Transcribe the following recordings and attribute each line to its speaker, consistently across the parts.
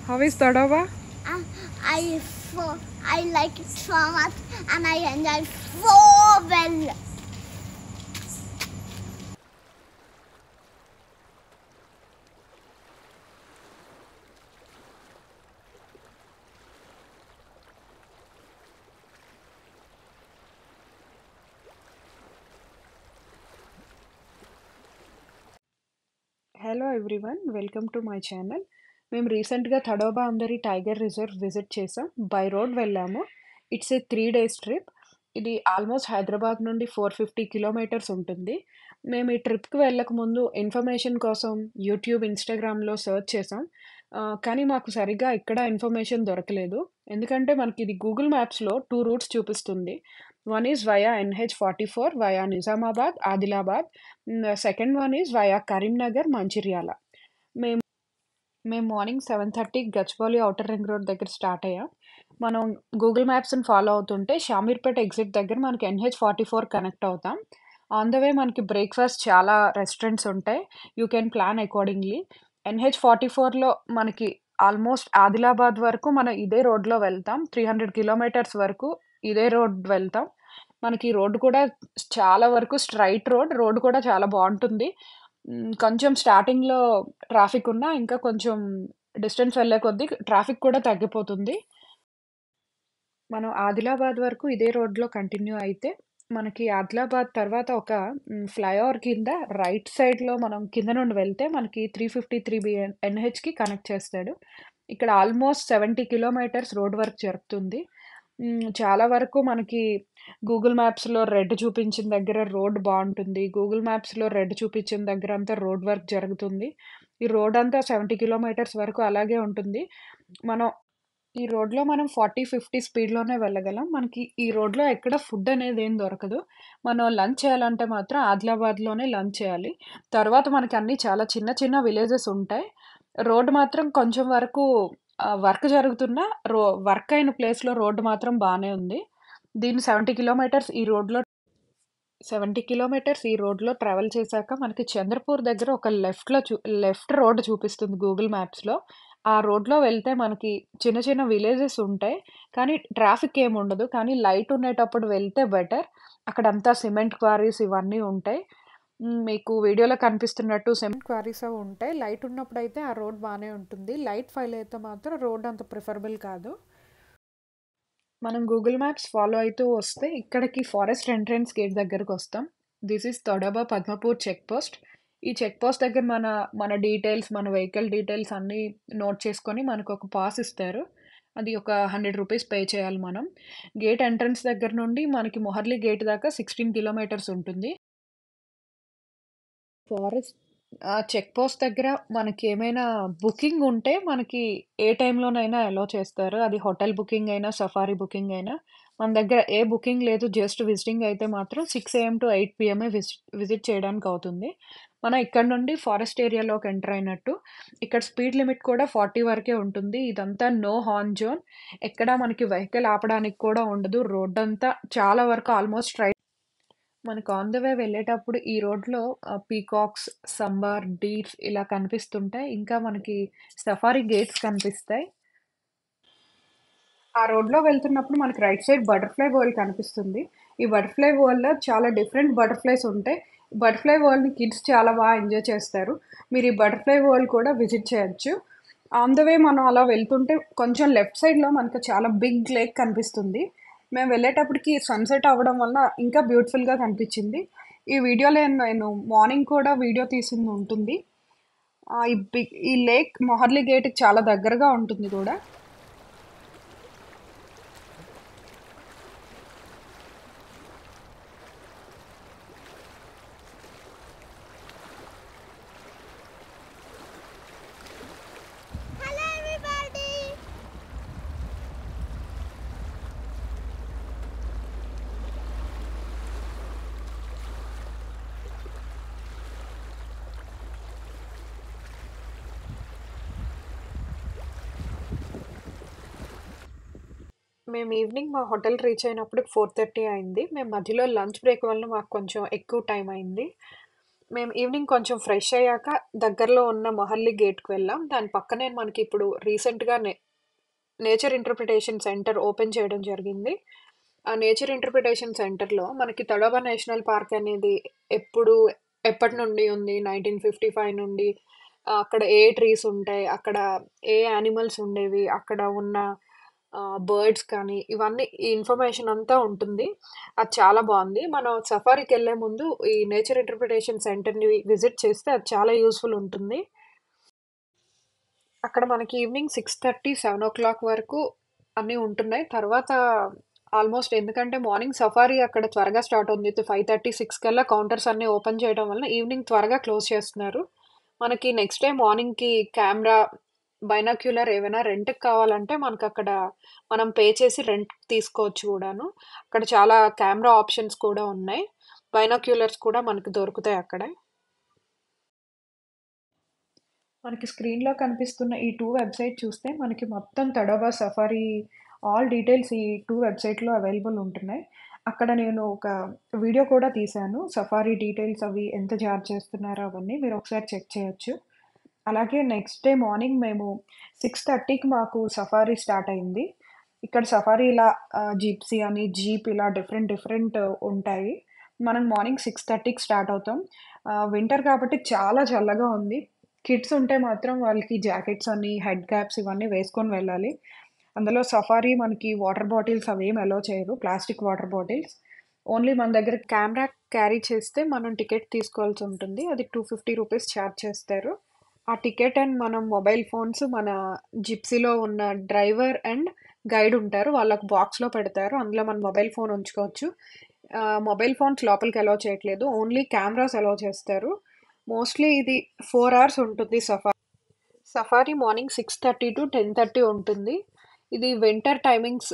Speaker 1: How is Tadova?
Speaker 2: Uh, I I like it so much and I enjoy so well.
Speaker 1: Hello everyone, welcome to my channel. మేము రీసెంట్గా తడోబా అందరి tiger reserve visit చేసాం. By road వెళ్ళాము. It's a 3 days trip. ఇది almost Hyderabad నుండి 450 kilometres ఉంటుంది. మేము ఈ ట్రిప్కి వెళ్ళక ముందు ఇన్ఫర్మేషన్ కోసం యూట్యూబ్, ఇన్స్టాగ్రామ్లో సర్చ్ చేసాం. కానీ మాకు సరిగ్గా ఇక్కడ ఇన్ఫర్మేషన్ దొరకలేదు. ఎందుకంటే మనకి ఇది గూగుల్ మ్యాప్స్లో 2 రూట్స్ చూపిస్తుంది. One is via NH44 via Nizamabad, Adilabad. Second one is via Karimnagar, Mancherial. మేము మేము morning 7:30 Gachibowli outer ring road దగ్గర స్టార్ట్ అయ్యాం. మనం గూగుల్ మ్యాప్స్ని ఫాలో అవుతుంటే షామీర్పేట ఎగ్జిట్ దగ్గర మనకి NH44 కనెక్ట్ అవుతాం. ఆన్ ద వే మనకి బ్రేక్ఫాస్ట్ చాలా రెస్టారెంట్స్ ఉంటాయి. You can plan accordingly. NH44లో మనకి ఆల్మోస్ట్ ఆదిలాబాద్ వరకు మనం ఇదే రోడ్లో వెళ్తాం. 300 కిలోమీటర్స్ వరకు ఇదే రోడ్ వెళ్తాం. మనకి రోడ్డు కూడా చాలా వరకు స్ట్రైట్ రోడ్ కూడా చాలా బాగుంటుంది. కొంచెం స్టార్టింగ్లో ట్రాఫిక్ ఉన్నా ఇంకా కొంచెం డిస్టెన్స్ వెళ్ళే కొద్దీ ట్రాఫిక్ కూడా తగ్గిపోతుంది. మనం ఆదిలాబాద్ వరకు ఇదే రోడ్లో కంటిన్యూ అయితే మనకి ఆదిలాబాద్ తర్వాత ఒక ఫ్లైఓవర్ కింద రైట్ సైడ్లో మనం కింద నుండి వెళ్తే మనకి 353 NHకి కనెక్ట్ చేస్తాడు. ఇక్కడ ఆల్మోస్ట్ 70 కిలోమీటర్స్ రోడ్ వర్క్ జరుగుతుంది. చాలా వరకు మనకి గూగుల్ మ్యాప్స్లో రెడ్ చూపించిన దగ్గర రోడ్ బాగుంటుంది. గూగుల్ మ్యాప్స్లో రెడ్ చూపించిన దగ్గర అంతా రోడ్ వర్క్ జరుగుతుంది. ఈ రోడ్ అంతా 70 కిలోమీటర్స్ వరకు అలాగే ఉంటుంది. ఈ రోడ్లో మనం 40-50 స్పీడ్లోనే వెళ్ళగలం. మనకి ఈ రోడ్లో ఎక్కడ ఫుడ్ అనేది ఏం దొరకదు. మనం లంచ్ చేయాలంటే మాత్రం ఆదిలాబాద్లోనే లంచ్ చేయాలి. తర్వాత మనకి అన్నీ చాలా చిన్న చిన్న విలేజెస్ ఉంటాయి. రోడ్ మాత్రం కొంచెం వరకు వర్క్ జరుగుతున్న వర్క్ అయిన ప్లేస్లో రోడ్డు మాత్రం బాగానే ఉంది. దీన్ని 70 కిలోమీటర్స్ ఈ రోడ్లో ట్రావెల్ చేశాక మనకి చంద్రపూర్ దగ్గర ఒక లెఫ్ట్ రోడ్ చూపిస్తుంది గూగుల్ మ్యాప్స్లో. ఆ రోడ్లో వెళ్తే మనకి చిన్న చిన్న విలేజెస్ ఉంటాయి. కానీ ట్రాఫిక్ ఏమి ఉండదు. కానీ లైట్ ఉండేటప్పుడు వెళ్తే బెటర్. అక్కడంతా సిమెంట్ క్వారీస్ ఇవన్నీ ఉంటాయి. మీకు వీడియోలో కనిపిస్తున్నట్టు సిమెంట్ క్వారీస్ అవి ఉంటాయి. లైట్ ఉన్నప్పుడు అయితే ఆ రోడ్ బాగానే ఉంటుంది. లైట్ ఫైల్ అయితే మాత్రం రోడ్ అంత ప్రిఫరబుల్ కాదు. మనం గూగుల్ మ్యాప్స్ ఫాలో అవుతూ వస్తే ఇక్కడికి ఫారెస్ట్ ఎంట్రన్స్ గేట్ దగ్గరకు వస్తాం. This is Thodaba Padmapur check post. ఈ చెక్ పోస్ట్ దగ్గర మన డీటెయిల్స్, మన వెహికల్ డీటెయిల్స్ అన్నీ నోట్ చేసుకొని మనకు ఒక పాస్ ఇస్తారు. అది ఒక 100 రూపీస్ పే చేయాలి మనం. గేట్ ఎంట్రన్స్ దగ్గర నుండి మనకి మొహర్లీ గేట్ దాకా 16 కిలోమీటర్స్ ఉంటుంది. ఫారెస్ట్ చెక్ పోస్ట్ దగ్గర మనకి ఏమైనా బుకింగ్ ఉంటే మనకి ఏ టైంలోనైనా అలో చేస్తారు. అది హోటల్ బుకింగ్ అయినా, సఫారీ బుకింగ్ అయినా. మన దగ్గర ఏ బుకింగ్ లేదు, జస్ట్ విజిటింగ్ అయితే మాత్రం 6 AM to 8 PM విజిట్ చేయడానికి అవుతుంది. మనం ఇక్కడ నుండి ఫారెస్ట్ ఏరియాలోకి ఎంటర్ అయినట్టు. ఇక్కడ స్పీడ్ లిమిట్ కూడా 40 వరకే ఉంటుంది. ఇదంతా నో హార్న్ జోన్. ఎక్కడ మనకి వెహికల్ ఆపడానికి కూడా ఉండదు. రోడ్ అంతా చాలా వరకు ఆల్మోస్ట్ స్ట్రైట్. మనకు ఆన్ ద వే వెళ్ళేటప్పుడు ఈ రోడ్లో పీకాక్స్, సంబార్, డీర్స్ ఇలా కనిపిస్తుంటాయి. ఇంకా మనకి సఫారీ గేట్స్ కనిపిస్తాయి. ఆ రోడ్లో వెళ్తున్నప్పుడు మనకి రైట్ సైడ్ బటర్ఫ్లై వరల్డ్ కనిపిస్తుంది. ఈ బటర్ఫ్లై వరల్డ్లో చాలా డిఫరెంట్ బటర్ఫ్లైస్ ఉంటాయి. బటర్ఫ్లై వరల్డ్ని కిడ్స్ చాలా బాగా ఎంజాయ్ చేస్తారు. మీరు ఈ బటర్ఫ్లై వరల్డ్ కూడా విజిట్ చేయొచ్చు. ఆన్ ద వే మనం అలా వెళ్తుంటే కొంచెం లెఫ్ట్ సైడ్లో మనకు చాలా బిగ్ లేక్ కనిపిస్తుంది. మేము వెళ్ళేటప్పటికి సన్సెట్ అవ్వడం వల్ల ఇంకా బ్యూటిఫుల్గా కనిపించింది. ఈ వీడియోలో నేను మార్నింగ్ కూడా వీడియో తీసింది ఉంటుంది. ఈ లేక్ మొహర్లీ గేట్కి చాలా దగ్గరగా ఉంటుంది కూడా.
Speaker 2: Hello everybody.
Speaker 1: మేము ఈవినింగ్ మా హోటల్ రీచ్ అయినప్పుడు 4:30 అయింది. మేము మధ్యలో లంచ్ బ్రేక్ వల్ల మాకు కొంచెం ఎక్కువ టైం అయింది. మేము ఈవినింగ్ కొంచెం ఫ్రెష్ అయ్యాక దగ్గరలో ఉన్న మొహల్లి గేట్‌కి వెళ్ళాం. దాని పక్కనే మనకి ఇప్పుడు రీసెంట్‌గా నేచర్ ఇంటర్ప్రిటేషన్ సెంటర్ ఓపెన్ చేయడం జరిగింది. ఆ నేచర్ ఇంటర్ప్రిటేషన్ సెంటర్‌లో మనకి తడోబా నేషనల్ పార్క్ అనేది ఎప్పుడు ఎప్పటి నుండి ఉంది 1955 నుండి అక్కడ ఏ ట్రీస్ ఉంటాయి, అక్కడ ఏ యానిమల్స్ ఉండేవి, అక్కడ ఉన్న బర్డ్స్ కానీ ఇవన్నీ ఈ ఇన్ఫర్మేషన్ అంతా ఉంటుంది. అది చాలా బాగుంది. మనం సఫారీకెళ్ళే ముందు ఈ నేచర్ ఇంటర్ప్రిటేషన్ సెంటర్‌ని విజిట్ చేస్తే అది చాలా యూజ్‌ఫుల్ ఉంటుంది. అక్కడ మనకి ఈవినింగ్ 6:30, 7:00 వరకు అన్నీ ఉంటున్నాయి. తర్వాత ఆల్మోస్ట్ ఎందుకంటే మార్నింగ్ సఫారీ అక్కడ త్వరగా స్టార్ట్ అవుతుంది. 5:30, 6 కల్లా కౌంటర్స్ అన్నీ ఓపెన్ చేయడం వలన ఈవినింగ్ త్వరగా క్లోజ్ చేస్తున్నారు. మనకి నెక్స్ట్ డే మార్నింగ్‌కి కెమెరా, బైనాక్యులర్ ఏవైనా రెంట్‌కి కావాలంటే మనకక్కడ మనం పే చేసి రెంట్ తీసుకోవచ్చు కూడాను. అక్కడ చాలా కెమెరా ఆప్షన్స్ కూడా ఉన్నాయి. బైనాక్యులర్స్ కూడా మనకు దొరుకుతాయి అక్కడే. మనకి స్క్రీన్‌లో కనిపిస్తున్న ఈ 2 వెబ్‌సైట్ చూస్తే మనకి మొత్తం తడోబా సఫారీ ఆల్ డీటెయిల్స్ ఈ 2 వెబ్‌సైట్‌లో అవైలబుల్ ఉంటున్నాయి. అక్కడ నేను ఒక వీడియో కూడా తీశాను. సఫారీ డీటెయిల్స్ అవి ఎంత చార్జ్ చేస్తున్నారో అవన్నీ మీరు ఒకసారి చెక్ చేయొచ్చు. అలాగే నెక్స్ట్ డే మార్నింగ్ మేము 6:30కి మాకు సఫారీ స్టార్ట్ అయింది. ఇక్కడ సఫారీ ఇలా జిప్సీ అని, జీప్ ఇలా డిఫరెంట్ డిఫరెంట్ ఉంటాయి. మనం మార్నింగ్ 6:30కి స్టార్ట్ అవుతాం. వింటర్ కాబట్టి చాలా చల్లగా ఉంది. కిడ్స్ ఉంటే మాత్రం వాళ్ళకి జాకెట్స్ అని, హెడ్ క్యాప్స్ ఇవన్నీ వేసుకొని వెళ్ళాలి. అందులో సఫారీ మనకి వాటర్ బాటిల్స్ అవేమి అలో చేయరు. Plastic water bottles. ఓన్లీ మన దగ్గర కెమెరా క్యారీ చేస్తే మనం టికెట్ తీసుకోవాల్సి ఉంటుంది. అది ₹250 ఛార్జ్ చేస్తారు. ఆ టికెట్ అండ్ మనం మొబైల్ ఫోన్స్ మన జిప్సీలో ఉన్న డ్రైవర్ అండ్ గైడ్ ఉంటారు. వాళ్ళొక బాక్స్‌లో పెడతారు. అందులో మన మొబైల్ ఫోన్ ఉంచుకోవచ్చు. మొబైల్ ఫోన్స్ లోపలికి అలో చేయట్లేదు. ఓన్లీ కెమెరాస్ అలో చేస్తారు. మోస్ట్‌లీ ఇది 4 అవర్స్ ఉంటుంది సఫారీ మార్నింగ్ 6:30-10:30 ఉంటుంది. ఇది winter timings,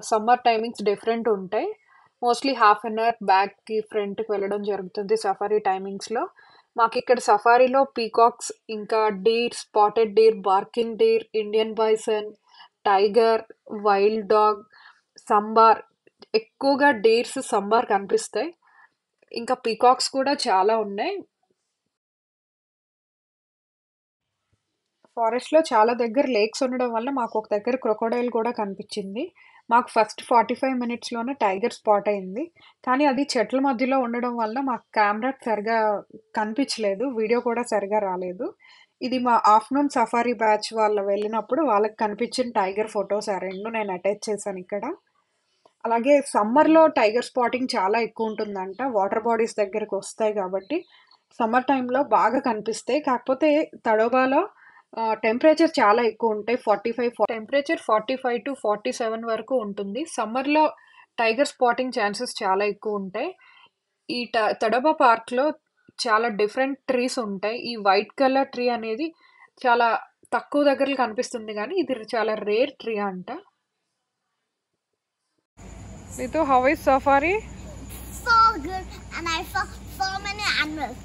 Speaker 1: summer timings different ఉంటాయి. మోస్ట్‌లీ హాఫ్ అన్ అవర్ బ్యాక్‌కి, ఫ్రంట్‌కి వెళ్ళడం జరుగుతుంది సఫారీ టైమింగ్స్‌లో. మాకిక్కడ సఫారీలో పీకాక్స్, ఇంకా deer, spotted deer, barking deer, Indian bison, tiger, wild dog, sambar, ఎక్కువగా డీర్స్, సంబార్ కనిపిస్తాయి. ఇంకా పీకాక్స్ కూడా చాలా ఉన్నాయి. ఫారెస్ట్‌లో చాలా దగ్గర లేక్స్ ఉండడం వల్ల మాకొక దగ్గర క్రొకోడైల్ కూడా కనిపిచ్చింది. మాకు ఫస్ట్ 45 మినిట్స్‌లోనే టైగర్ స్పాట్ అయింది. కానీ అది చెట్ల మధ్యలో ఉండడం వల్ల మాకు కెమెరాకి సరిగా కనిపిచ్చలేదు. వీడియో కూడా సరిగా రాలేదు. ఇది మా ఆఫ్టర్‌నూన్ సఫారీ బ్యాచ్ వాళ్ళు వెళ్ళినప్పుడు వాళ్ళకి కనిపిచ్చిన టైగర్ ఫోటోస్ ఆ 2 నేను అటాచ్ చేశానిక్కడ. అలాగే సమ్మర్‌లో టైగర్ స్పాటింగ్ చాలా ఎక్కువుంటుందంట. వాటర్ బాడీస్ దగ్గరకొస్తాయి గాబట్టి, సమ్మర్ టైమ్‌లో బాగా కనిపిస్తాయి. కాకపోతే తడోబాలో టెంపరేచర్ చాలా ఎక్కువుంటాయి. టెంపరేచర్ 45-47 వరకు ఉంటుంది. సమ్మర్‌లో టైగర్ స్పాటింగ్ ఛాన్సెస్ చాలా ఎక్కువుంటాయి. ఈ తడోబా పార్క్‌లో చాలా డిఫరెంట్ ట్రీస్ ఉంటాయి. ఈ వైట్ కలర్ ట్రీ అనేది చాలా తక్కువ దగ్గరలో కనిపిస్తుంది గానీ, ఇది చాలా రేర్ ట్రీ అంట. Ritu, how is safari?
Speaker 2: So good, and I saw so many animals.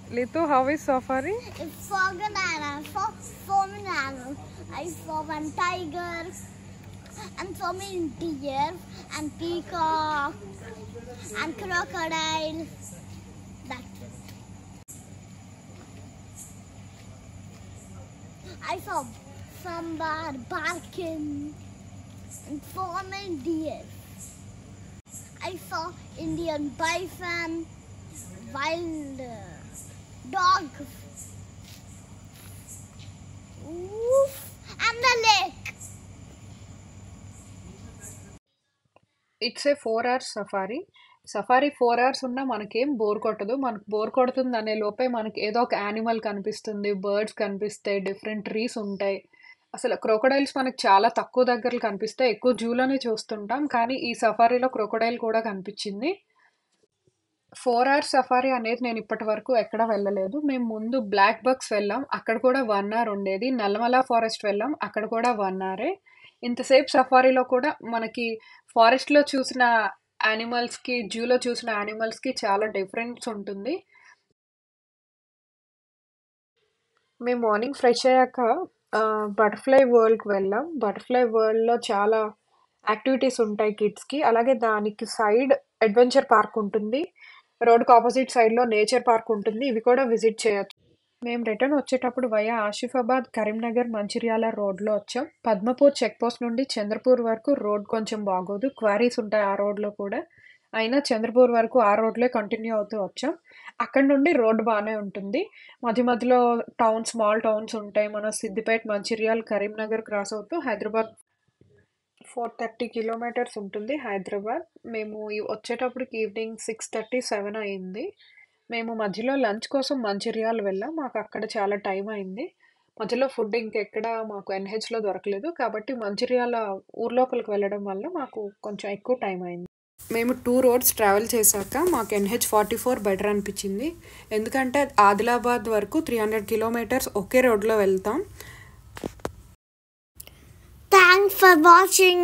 Speaker 1: Litu, how is safari?
Speaker 2: It's so good, and I saw so many animals. I saw one tiger, and so many deer, and peacock, and crocodile. That's it. I saw sambar, barking, and so many deer. I saw Indian bison, wild dog, woof, and the lake.
Speaker 1: It's a 4 hours safari. Safari 4 hours ఉన్నా మనకేం bore కొట్టదు. మనకు bore కొడుతుంది అనే లోపే మనకి ఏదో ఒక యానిమల్ కనిపిస్తుంది, బర్డ్స్ కనిపిస్తాయి, డిఫరెంట్ ట్రీస్ ఉంటాయి. అసలు క్రొకోడైల్స్ మనకు చాలా తక్కువ దగ్గరలో కనిపిస్తాయి. ఎక్కువ జూలోనే చూస్తుంటాం. కానీ ఈ సఫారీలో క్రొకోడైల్ కూడా కనిపించింది. 4 అవర్స్ సఫారీ అనేది నేను ఇప్పటి వరకు ఎక్కడ వెళ్ళలేదు. మేము ముందు బ్లాక్ బక్స్ వెళ్ళాం. అక్కడ కూడా 1 అవర్ ఉండేది. నల్లమల ఫారెస్ట్ వెళ్ళాం. అక్కడ కూడా 1 అవరే. ఇంతసేపు సఫారీలో కూడా మనకి ఫారెస్ట్‌లో చూసిన యానిమల్స్‌కి, జూలో చూసిన యానిమల్స్‌కి చాలా డిఫరెన్స్ ఉంటుంది. మేము మార్నింగ్ ఫ్రెష్ అయ్యాక బటర్‌ఫ్లై వరల్డ్‌కి వెళ్ళాం. బటర్‌ఫ్లై వరల్డ్‌లో చాలా యాక్టివిటీస్ ఉంటాయి కిడ్స్‌కి. అలాగే దానికి సైడ్ అడ్వెంచర్ పార్క్ ఉంటుంది. రోడ్డుకి ఆపోజిట్ సైడ్లో నేచర్ పార్క్ ఉంటుంది, ఇవి కూడా విజిట్ చేయొచ్చు. మేము రిటర్న్ వచ్చేటప్పుడు వయా ఆసిఫాబాద్, కరీంనగర్, మంచిర్యాల రోడ్లో వచ్చాం. పద్మపూర్ చెక్ పోస్ట్ నుండి చంద్రపూర్ వరకు రోడ్ కొంచెం బాగోదు, క్వారీస్ ఉంటాయి ఆ రోడ్లో కూడా. అయినా చంద్రపూర్ వరకు ఆ రోడ్లే కంటిన్యూ అవుతూ వచ్చాం. అక్కడ నుండి రోడ్ బాగానే ఉంటుంది. మధ్య మధ్యలో స్మాల్ టౌన్స్ ఉంటాయి. మన సిద్దిపేట, మంచిర్యాల, కరీంనగర్ క్రాస్ అవుతూ హైదరాబాద్ 430 కిలోమీటర్స్ ఉంటుంది హైదరాబాద్. మేము వచ్చేటప్పటికి ఈవినింగ్ 6:30, 7 అయింది. మేము మధ్యలో లంచ్ కోసం మంచిర్యాల వెళ్ళాం. మాకు అక్కడ చాలా టైం అయింది. మధ్యలో ఫుడ్ ఇంకెక్కడ మాకు ఎన్హెచ్లో దొరకలేదు, కాబట్టి మంచిర్యాల ఊర్లోపలికి వెళ్ళడం వల్ల మాకు కొంచెం ఎక్కువ టైం అయింది. మేము 2 రోడ్స్ ట్రావెల్ చేశాక మాకు NH44 బెటర్ అనిపించింది. ఎందుకంటే ఆదిలాబాద్ వరకు 300 కిలోమీటర్స్ ఒకే రోడ్లో వెళ్తాం.
Speaker 2: Thanks for watching.